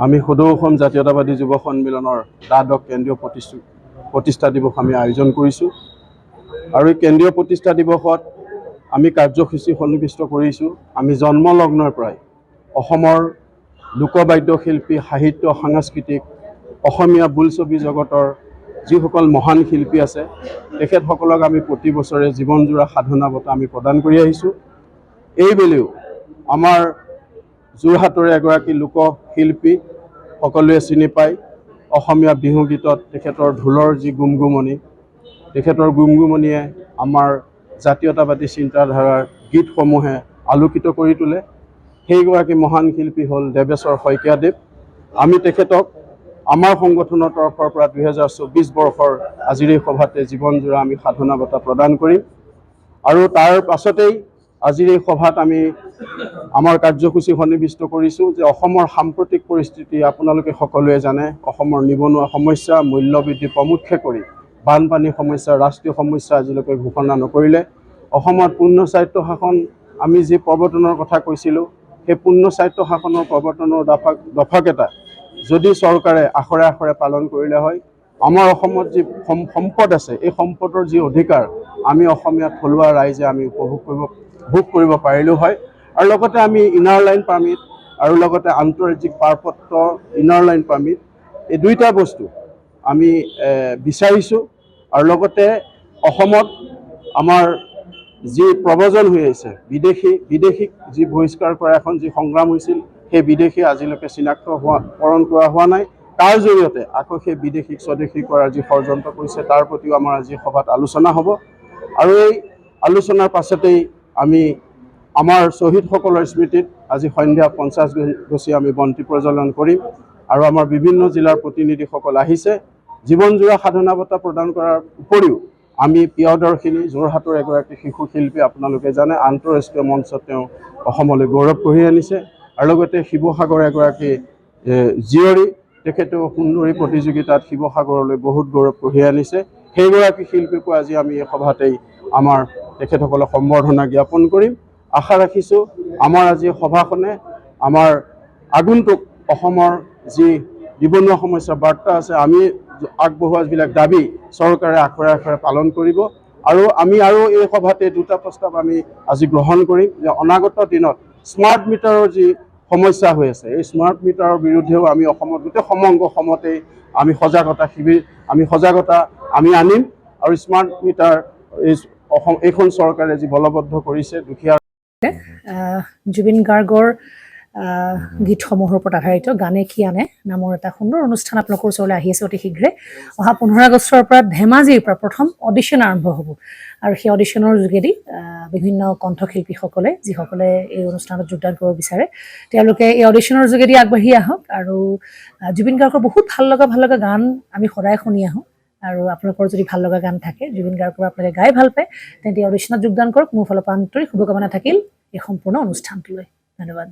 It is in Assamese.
আমি সদৌ অসম জাতীয়তাবাদী যুৱ সন্মিলনৰ দ্বাদশ কেন্দ্ৰীয় প্ৰতিষ্ঠা দিৱস আমি আয়োজন কৰিছোঁ। আৰু এই কেন্দ্ৰীয় প্ৰতিষ্ঠা দিৱসত আমি কাৰ্যসূচী সন্নিৱিষ্ট কৰিছোঁ। আমি জন্মলগ্নৰ পৰাই অসমৰ লোকবাদ্যশিল্পী, সাহিত্য, সাংস্কৃতিক, অসমীয়া বোলছবি জগতৰ যিসকল মহান শিল্পী আছে তেখেতসকলক আমি প্ৰতি বছৰে জীৱনজোৰা সাধনা বঁটা আমি প্ৰদান কৰি আহিছোঁ। এইবেলিও আমাৰ যোৰহাটৰ এগৰাকী লোকশিল্পী, সকলোৱে চিনি পায়, অসমীয়া বিহু গীতত তেখেতৰ ঢোলৰ যি গুমগুমনি, তেখেতৰ গুমগুমনিয়ে আমাৰ জাতীয়তাবাদী চিন্তাধাৰাৰ গীতসমূহে আলোকিত কৰি তোলে। সেইগৰাকী মহান শিল্পী হ'ল দেৱেশ্বৰ শইকীয়াদেৱ। আমি তেখেতক আমাৰ সংগঠনৰ তৰফৰ পৰা 2024 বৰ্ষৰ আজিৰ এই সভাতে জীৱনজোৰা আমি সাধনা বঁটা প্ৰদান কৰিম। আৰু তাৰ পাছতেই আজিৰ এই সভাত আমি আমাৰ কাৰ্যসূচী সন্নিৱিষ্ট কৰিছোঁ যে অসমৰ সাম্প্ৰতিক পৰিস্থিতি আপোনালোকে সকলোৱে জানে। অসমৰ নিবনুৱা সমস্যা, মূল্যবৃদ্ধি প্ৰমুখ্যে কৰি বানপানী সমস্যা, ৰাষ্ট্ৰীয় সমস্যা আজিলৈকে ঘোষণা নকৰিলে। অসমত পূৰ্ণ স্বায়ত্ব শাসন আমি যি প্ৰৱৰ্তনৰ কথা কৈছিলোঁ, সেই পূৰ্ণ স্বায়ত্ব শাসনৰ প্ৰৱৰ্তনৰ দফাকেইটা যদি চৰকাৰে আখৰে আখৰে পালন কৰিলে হয়, আমাৰ অসমত যি সম্পদ আছে, এই সম্পদৰ যি অধিকাৰ আমি অসমীয়া থলুৱা ৰাইজে আমি ভোগ কৰিব পাৰিলোঁ হয়। আৰু লগতে আমি ইনাৰ লাইন পাৰ্মিট আৰু লগতে আন্তঃৰাজ্যিক পাৰপত্ৰ ইনাৰ লাইন পাৰ্মিট, এই দুইটা বস্তু আমি বিচাৰিছোঁ। আৰু লগতে অসমত আমাৰ যি প্ৰব্ৰজন হৈ আছে, বিদেশীক যি বহিষ্কাৰ কৰা এখন যি সংগ্ৰাম হৈছিল, সেই বিদেশী আজিলৈকে চিনাক্তকৰণ কৰা হোৱা নাই। তাৰ জৰিয়তে আকৌ সেই বিদেশীক স্বদেশী কৰাৰ যি ষড়যন্ত্ৰ কৰিছে, তাৰ প্ৰতিও আমাৰ আজি সভাত আলোচনা হ'ব। আৰু এই আলোচনাৰ পাছতেই আমি আমাৰ শ্বহীদসকলৰ স্মৃতিত আজি সন্ধিয়া 50 গছি আমি বন্তি প্ৰজ্বলন কৰিম। আৰু আমাৰ বিভিন্ন জিলাৰ প্ৰতিনিধিসকল আহিছে। জীৱনজোৰা সাধনা বঁটা প্ৰদান কৰাৰ উপৰিও আমি প্ৰিয়দৰ্শিনী, যোৰহাটৰ এগৰাকী শিশু শিল্পী, আপোনালোকে জানে আন্তঃৰাষ্ট্ৰীয় মঞ্চত তেওঁ অসমলৈ গৌৰৱ কঢ়িয়াই আনিছে। আৰু লগতে শিৱসাগৰ এগৰাকী জীয়ৰী, তেখেতেও সুন্দৰী প্ৰতিযোগিতাত শিৱসাগৰলৈ বহুত গৌৰৱ কঢ়িয়াই আনিছে। সেইগৰাকী শিল্পীকো আজি আমি এই সভাতেই আমাৰ তেখেতসকলক সম্বৰ্ধনা জ্ঞাপন কৰিম। আশা ৰাখিছোঁ আমাৰ আজি সভাখনে আমাৰ আগন্তুক অসমৰ যি নিবনুৱা সমস্যাৰ বাৰ্তা আছে, আমি আগবঢ়োৱা যিবিলাক দাবী চৰকাৰে আখৰে আখৰে পালন কৰিব। আৰু আমি এই সভাতে দুটা প্ৰস্তাৱ আমি আজি গ্ৰহণ কৰিম যে অনাগত দিনত স্মাৰ্ট মিটাৰৰ যি সমস্যা হৈ আছে, এই স্মাৰ্ট মিটাৰৰ বিৰুদ্ধেও আমি অসমত গোটেই সমগ্ৰ অসমতেই আমি সজাগতা শিবিৰ আমি আনিম। আৰু স্মাৰ্ট মিটাৰ এইখন চৰকাৰে যি বলবদ্ধ কৰিছে দুখীয়া জুবিন গাৰ্গৰ গীতসমূহৰ ওপৰত আধাৰিত গানে কি আনে নামৰ এটা সুন্দৰ অনুষ্ঠান আপোনালোকৰ ওচৰলৈ আহি আছে অতি শীঘ্ৰে। অহা 15 আগষ্টৰ পৰা ধেমাজিৰ পৰা প্ৰথম অডিশ্যন আৰম্ভ হ'ব। আৰু সেই অডিশ্যনৰ যোগেদি বিভিন্ন কণ্ঠশিল্পীসকলে যিসকলে এই অনুষ্ঠানত যোগদান কৰিব বিচাৰে, তেওঁলোকে এই অডিশ্যনৰ যোগেদি আগবাঢ়ি আহক। আৰু জুবিন গাৰ্গৰ বহুত ভাল লগা গান আমি সদায় শুনি আহোঁ। আৰু আপোনালোকৰ যদি ভাল লগা গান থাকে, জুবিন গাৰ্গৰ আপোনালোকে গাই ভাল পায়, তেন্তে অডিশ্যনত যোগদান কৰক। মোৰ ফালৰ পৰা আন্তৰিক শুভকামনা থাকিল এই সম্পূৰ্ণ অনুষ্ঠানটোলৈ। ধন্যবাদ।